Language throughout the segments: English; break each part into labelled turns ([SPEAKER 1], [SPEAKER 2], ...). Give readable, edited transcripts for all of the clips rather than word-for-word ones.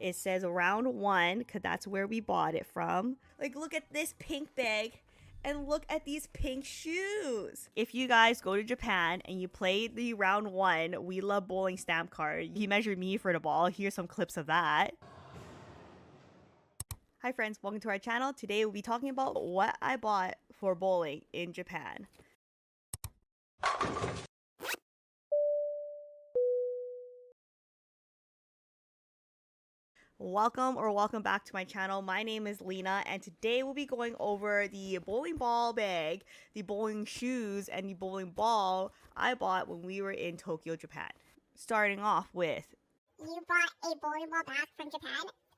[SPEAKER 1] It says Round1 because that's where we bought it from. Like, look at this pink bag. And look at these pink shoes. If you guys go to Japan and you play the Round1 We Love Bowling stamp card, he measured me for the ball. Here's some clips of that. Hi friends, welcome to our channel. Today we'll be talking about what I bought for bowling in Japan. Welcome back to my channel. My name is Lena, and today we'll be going over the bowling ball bag, the bowling shoes, and the bowling ball I bought when we were in Tokyo, Japan. Starting off with...
[SPEAKER 2] You bought a bowling ball back from Japan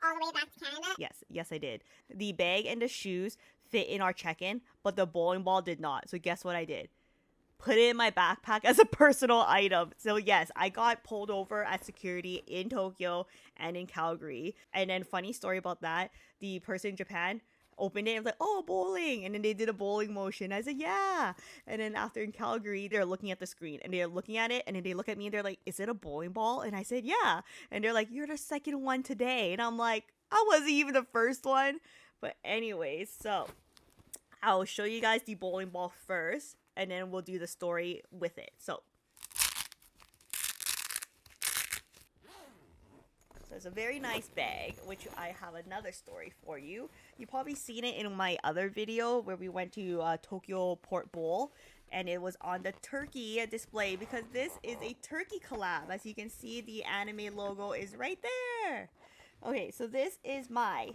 [SPEAKER 2] all the way back to Canada?
[SPEAKER 1] Yes, I did. The bag and the shoes fit in our check-in, but the bowling ball did not. So guess what I did? Put it in my backpack as a personal item. So yes, I got pulled over at security in Tokyo and in Calgary. And then funny story about that, the person in Japan opened it and was like, oh, bowling. And then they did a bowling motion. I said, yeah. And then after in Calgary, they're looking at the screen and they're looking at it. And then they look at me and they're like, is it a bowling ball? And I said, yeah. And they're like, you're the second one today. And I'm like, I wasn't even the first one. But anyways, so I'll show you guys the bowling ball first. And then we'll do the story with it. So it's a very nice bag, which I have another story for you. You've probably seen it in my other video where we went to Tokyo Port Bowl. And it was on the turkey display because this is a turkey collab. As you can see, the anime logo is right there. Okay, so this is my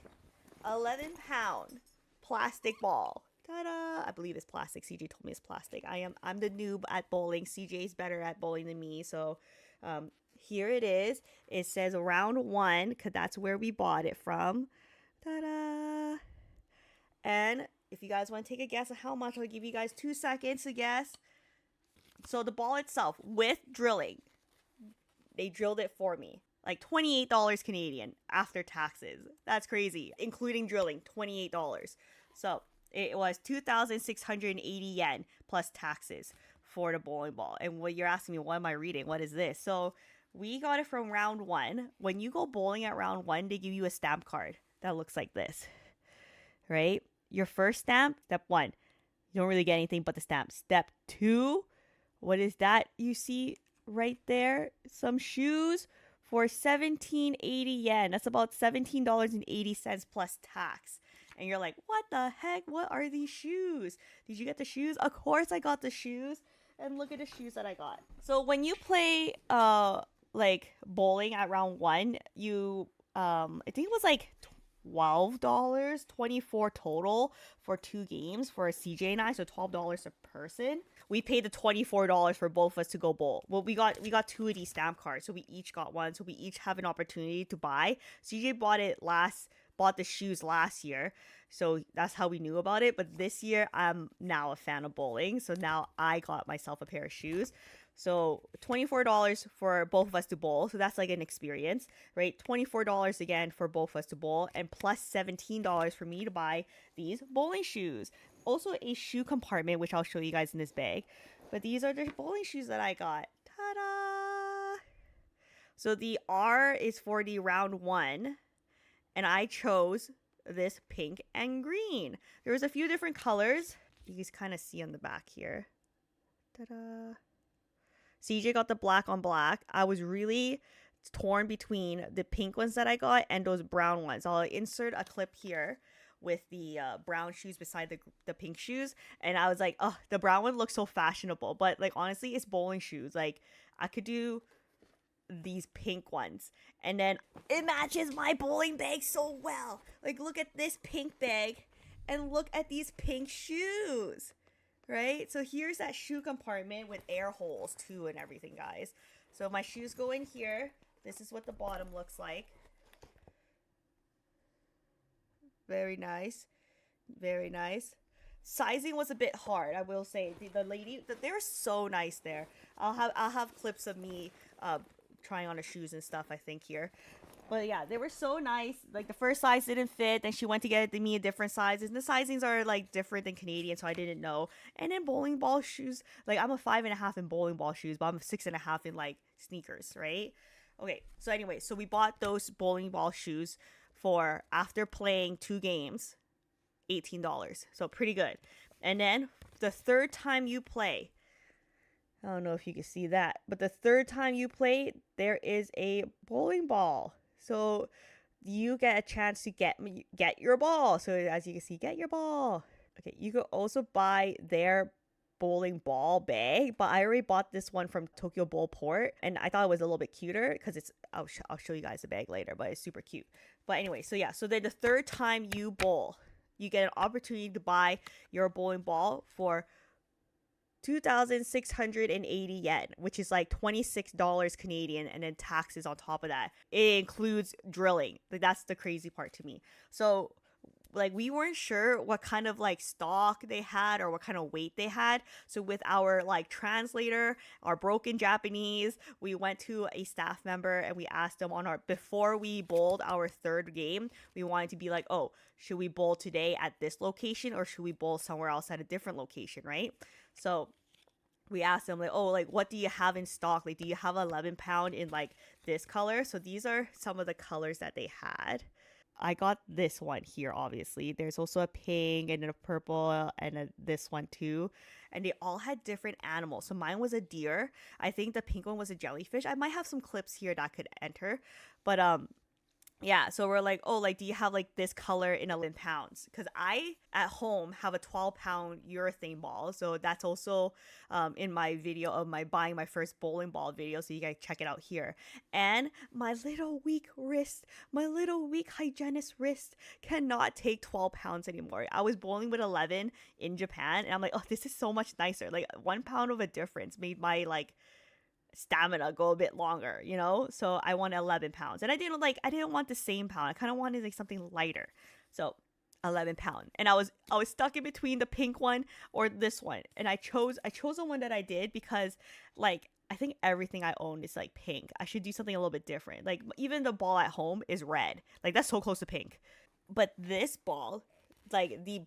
[SPEAKER 1] 11-pound plastic ball. Ta-da! I believe it's plastic. CJ told me it's plastic. I'm the noob at bowling. CJ's better at bowling than me. So here it is. It says Round1 because that's where we bought it from. Ta-da! And if you guys want to take a guess of how much, I'll give you guys 2 seconds to guess. So the ball itself with drilling, they drilled it for me. Like $28 Canadian after taxes. That's crazy. Including drilling, $28. So it was 2,680 yen plus taxes for the bowling ball. And what you're asking me, what am I reading? What is this? So we got it from Round1. When you go bowling at Round1, they give you a stamp card that looks like this, right? Your first stamp, step 1, you don't really get anything but the stamp. Step 2, what is that you see right there? Some shoes for 1,780 yen. That's about $17.80 plus tax. And you're like, what the heck? What are these shoes? Did you get the shoes? Of course I got the shoes. And look at the shoes that I got. So when you play like bowling at Round1, you I think it was like $12, 24 total for 2 games for CJ and I, so $12 a person. We paid the $24 for both of us to go bowl. Well, we got 2 of these stamp cards, so we each got one, so we each have an opportunity to buy. CJ bought the shoes last year, so that's how we knew about it. But this year, I'm now a fan of bowling, so now I got myself a pair of shoes. So $24 for both of us to bowl, so that's like an experience, right? $24 again for both of us to bowl, and plus $17 for me to buy these bowling shoes. Also a shoe compartment, which I'll show you guys in this bag. But these are the bowling shoes that I got. Ta-da! So the R is for the Round1. And I chose this pink and green. There was a few different colors. You can kind of see on the back here. Ta-da. CJ got the black on black. I was really torn between the pink ones that I got and those brown ones. I'll insert a clip here with the brown shoes beside the pink shoes. And I was like, oh, the brown one looks so fashionable. But like, honestly, it's bowling shoes. Like, I could do these pink ones, and then it matches my bowling bag so well. Like, look at this pink bag and look at these pink shoes, right? So here's that shoe compartment with air holes too and everything, guys. So my shoes go in here. This is what the bottom looks like. Very nice, very nice. Sizing was a bit hard, I will say. The lady, they were so nice there. I'll have clips of me trying on the shoes and stuff, I think, here. But yeah, they were so nice. Like, the first size didn't fit, then she went to get me a different sizes. And the sizings are like different than Canadian, so I didn't know. And then bowling ball shoes, like, I'm a 5.5 in bowling ball shoes, but I'm a 6.5 in like sneakers, right? Okay, so anyway, so we bought those bowling ball shoes for, after playing 2 games, $18. So pretty good. And then the third time you play, I don't know if you can see that, but the third time you play, there is a bowling ball. So you get a chance to get your ball. So as you can see, get your ball. Okay, you could also buy their bowling ball bag, but I already bought this one from Tokyo Bowl Port, and I thought it was a little bit cuter because it's, I'll show you guys the bag later, but it's super cute. But anyway, so yeah, so then the third time you bowl, you get an opportunity to buy your bowling ball for 2,680 yen, which is like $26 Canadian, and then taxes on top of that. It includes drilling. Like, that's the crazy part to me. So like, we weren't sure what kind of like stock they had or what kind of weight they had. So with our like translator, our broken Japanese, we went to a staff member and we asked them on our, before we bowled our third game, we wanted to be like, oh, should we bowl today at this location or should we bowl somewhere else at a different location, right? So we asked them like, oh, like, what do you have in stock? Like, do you have 11 pound in like this color? So these are some of the colors that they had. I got this one here, obviously. There's also a pink and a purple and this one too. And they all had different animals. So mine was a deer. I think the pink one was a jellyfish. I might have some clips here that could enter. But yeah, so we're like, oh, like, do you have like this color in 11 pounds? Because I at home have a 12-pound urethane ball, so that's also in my video of my buying my first bowling ball video, so you guys check it out here. And my little weak wrist, my little weak hygienist wrist cannot take 12 pounds anymore. I was bowling with 11 in Japan, and I'm like, oh, this is so much nicer. Like 1 pound of a difference made my like stamina go a bit longer, you know? So I wanted 11 pounds. And I didn't want the same pound. I kind of wanted like something lighter. So 11 pound. And I was stuck in between the pink one or this one. And I chose the one that I did because like I think everything I own is like pink. I should do something a little bit different. Like even the ball at home is red. Like that's so close to pink. But this ball, like the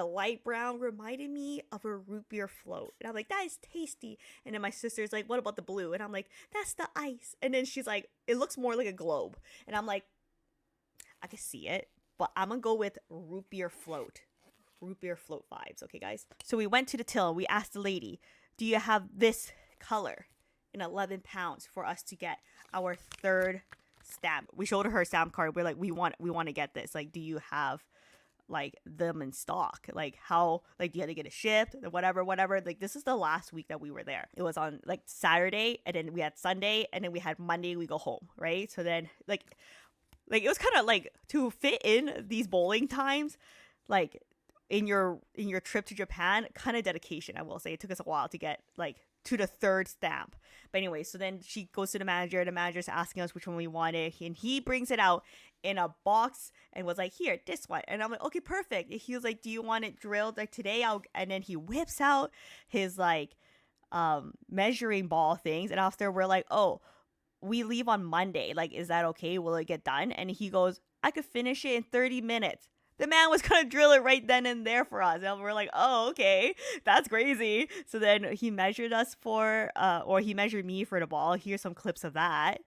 [SPEAKER 1] light brown reminded me of a root beer float. And I'm like, that is tasty. And then my sister's like, what about the blue? And I'm like, that's the ice. And then she's like, it looks more like a globe. And I'm like, I can see it, but I'm gonna go with root beer float vibes. Okay, guys. So we went to the till. We asked the lady, do you have this color in 11 pounds for us to get our third stamp? We showed her stamp card. We're like, we want to get this. Like, do you have like them in stock? Like how, like, do you have to get it shipped, whatever. Like this is the last week that we were there. It was on like Saturday, and then we had Sunday, and then we had Monday, we go home, right? So then like it was kind of like to fit in these bowling times, like in your trip to Japan, kind of dedication, I will say. It took us a while to get like to the third stamp. But anyway, so then she goes to the manager. The manager's asking us which one we wanted, and he brings it out in a box and was like, here, this one. And I'm like, okay, perfect. And he was like, do you want it drilled like today? And then he whips out his like measuring ball things, and after we're like, oh, we leave on Monday, like, is that okay? Will it get done? And he goes, I could finish it in 30 minutes. The man was gonna drill it right then and there for us. And we're like, oh, okay, that's crazy. So then he measured us or he measured me for the ball. Here's some clips of that.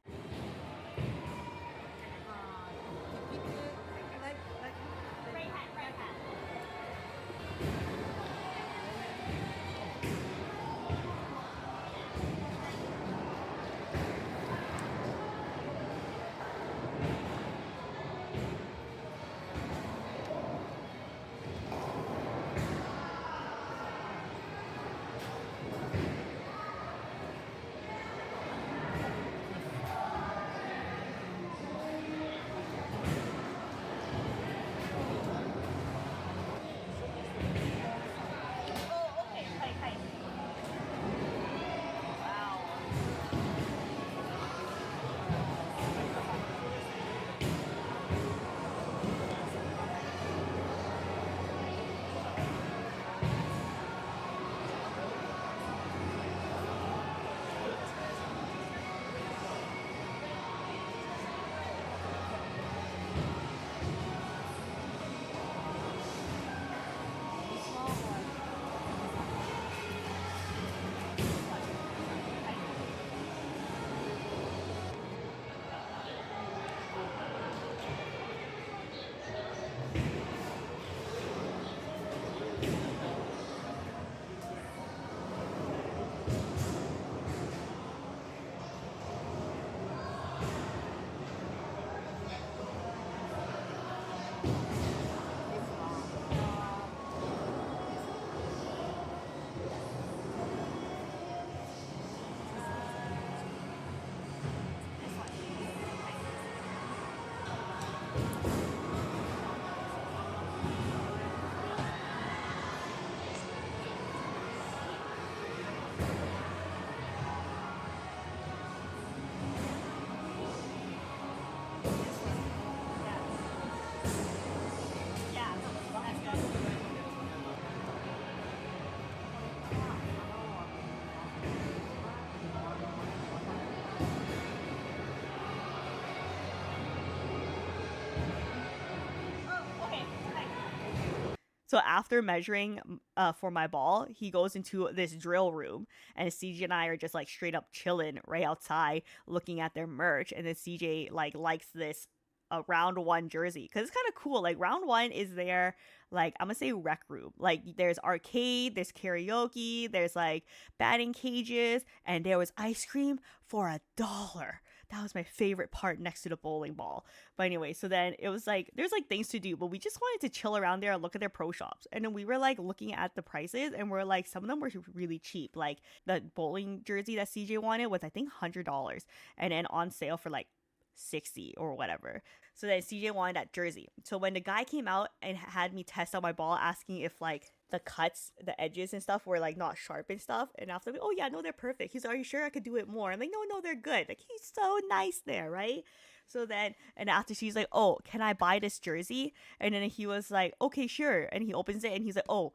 [SPEAKER 1] So after measuring for my ball, he goes into this drill room, and CJ and I are just like straight up chilling right outside looking at their merch. And then CJ like likes this Round1 jersey because it's kind of cool. Like Round1 is their, like, I'm gonna say rec room. Like there's arcade, there's karaoke, there's like batting cages, and there was ice cream for $1. That was my favorite part next to the bowling ball. But anyway, so then it was like there's like things to do, but we just wanted to chill around there and look at their pro shops. And then we were like looking at the prices, and we're like, some of them were really cheap. Like the bowling jersey that CJ wanted was I think $100, and then on sale for like 60 or whatever. So then CJ wanted that jersey. So when the guy came out and had me test out my ball, asking if like the cuts, the edges and stuff were like not sharp and stuff, and after me, oh yeah, no, they're perfect. He's like, are you sure I could do it more? I'm like, no, they're good. Like, he's so nice there, right? So then, and after she's like, oh, can I buy this jersey? And then he was like, okay, sure. And he opens it and he's like, oh,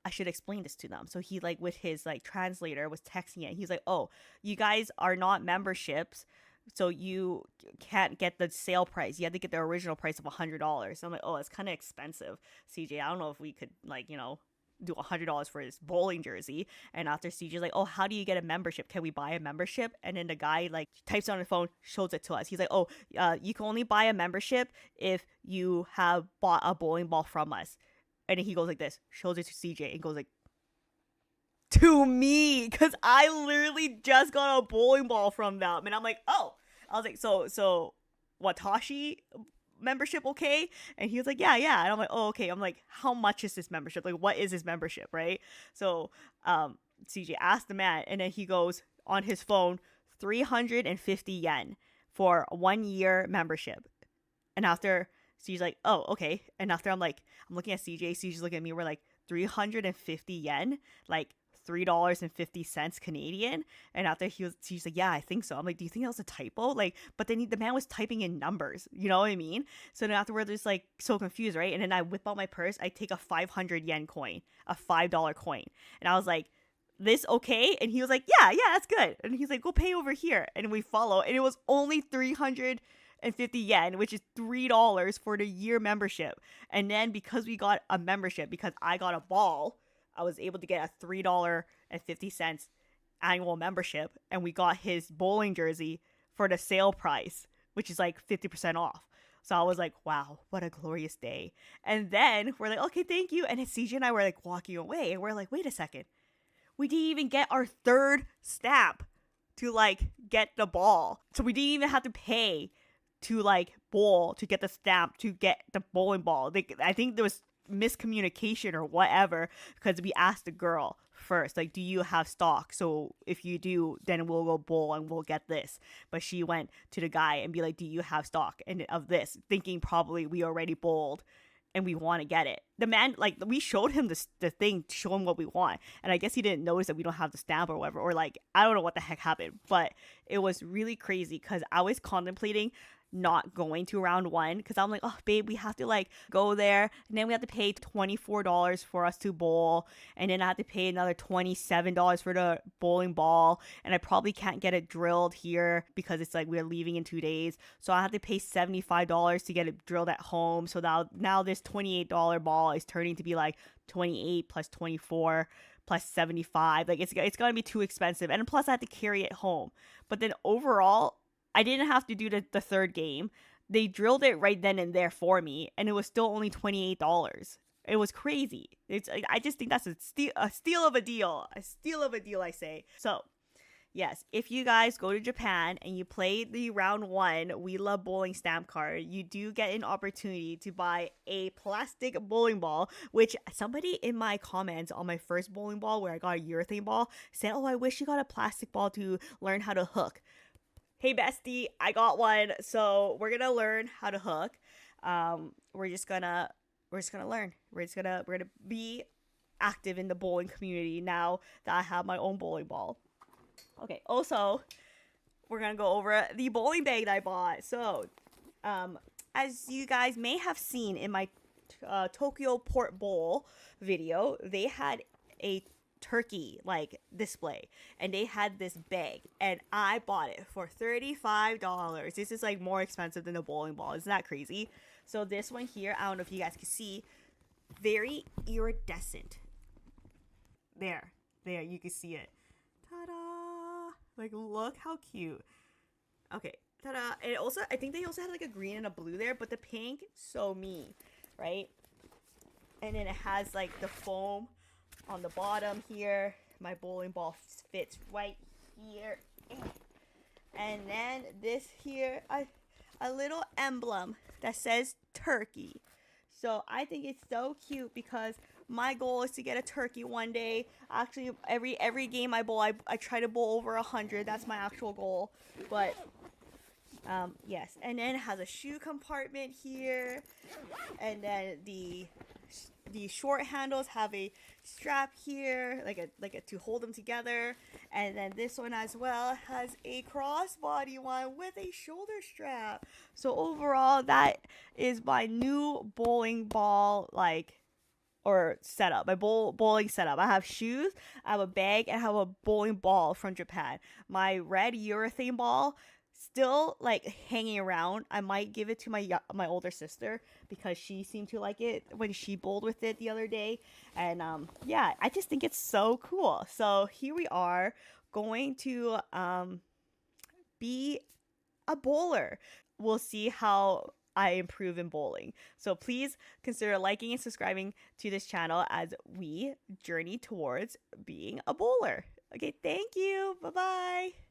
[SPEAKER 1] I should explain this to them. So he like with his like translator was texting it. He's like, oh, you guys are not memberships, so you can't get the sale price. You have to get the original price of $100. So I'm like, oh, it's kind of expensive, CJ. I don't know if we could like, do $100 for his bowling jersey. And after CJ's like, oh, how do you get a membership? Can we buy a membership? And then the guy like types on the phone, shows it to us. He's like, oh, you can only buy a membership if you have bought a bowling ball from us. And then he goes like this, shows it to CJ and goes like, to me, because I literally just got a bowling ball from them. And I'm like, oh, I was like, so Watashi membership okay? And he was like, yeah. And I'm like, oh, okay. I'm like, how much is this membership? Like, what is this membership, right? So CJ asked the man, and then he goes on his phone, 350 yen for 1 year membership. And after CJ's like, oh, okay. And after I'm looking at CJ's looking at me, we're like, 350 yen? Like $3.50 Canadian. And after she's like, yeah, I think so. I'm like, do you think that was a typo? Like, but then the man was typing in numbers, you know what I mean? So then afterwards, just like so confused, right? And then I whip out my purse, I take a 500 yen coin, a $5 coin, and I was like, this okay? And he was like, yeah, that's good. And he's like, go pay over here. And we follow, and it was only 350 yen, which is $3 for the year membership. And then because we got a membership, because I got a ball, I was able to get a $3.50 annual membership, and we got his bowling jersey for the sale price, which is like 50% off. So I was like, wow, what a glorious day. And then we're like, okay, thank you. And CJ and I were like walking away, and we're like, wait a second. We didn't even get our third stamp to like get the ball. So we didn't even have to pay to like bowl to get the stamp to get the bowling ball. I think there was miscommunication or whatever, because we asked the girl first, like, do you have stock? So if you do, then we'll go bowl and we'll get this. But she went to the guy and be like, do you have stock and of this, thinking probably we already bowled and we want to get it. The man, like, we showed him the thing to show him what we want, and I guess he didn't notice that we don't have the stamp or whatever, or like, I don't know what the heck happened. But it was really crazy because I was contemplating not going to Round1, because I'm like, oh babe, we have to like go there, and then we have to pay $24 for us to bowl, and then I have to pay another $27 for the bowling ball, and I probably can't get it drilled here because it's like we're leaving in 2 days, so I have to pay $75 to get it drilled at home. So now this $28 ball is turning to be like 28 plus 24 plus 75. Like it's gonna be too expensive, and plus I have to carry it home. But then overall, I didn't have to do the third game. They drilled it right then and there for me, and it was still only $28. It was crazy. I just think that's a steal of a deal. A steal of a deal, I say. So, yes, if you guys go to Japan and you play the Round1 We Love Bowling stamp card, you do get an opportunity to buy a plastic bowling ball, which somebody in my comments on my first bowling ball where I got a urethane ball said, oh, I wish you got a plastic ball to learn how to hook. Hey bestie, I got one, so we're gonna learn how to hook. We're just gonna learn. We're gonna be active in the bowling community now that I have my own bowling ball. Okay. Also, we're gonna go over the bowling bag that I bought. So, as you guys may have seen in my Tokyo Port Bowl video, they had a turkey like display, and they had this bag, and I bought it for $35. This is like more expensive than the bowling ball. Isn't that crazy? So this one here, I don't know if you guys can see, very iridescent. There, you can see it. Ta-da! Like, look how cute. Okay, ta-da! And also, I think they also had like a green and a blue there, but the pink, so me, right? And then it has like the foam on the bottom here. My bowling ball fits right here. And then this here, a little emblem that says turkey. So I think it's so cute because my goal is to get a turkey one day. Actually, every game I bowl, I try to bowl over 100. That's my actual goal. But yes, and then it has a shoe compartment here, and then the short handles have a strap here, like a to hold them together, and then this one as well has a crossbody one with a shoulder strap. So overall, that is my new bowling ball or setup, my bowling setup. I have shoes, I have a bag, and I have a bowling ball from Japan. My red urethane ball still like hanging around. I might give it to my older sister because she seemed to like it when she bowled with it the other day. And yeah, I just think it's so cool. So here we are going to be a bowler. We'll see how I improve in bowling. So please consider liking and subscribing to this channel as we journey towards being a bowler. Okay, thank you. Bye-bye.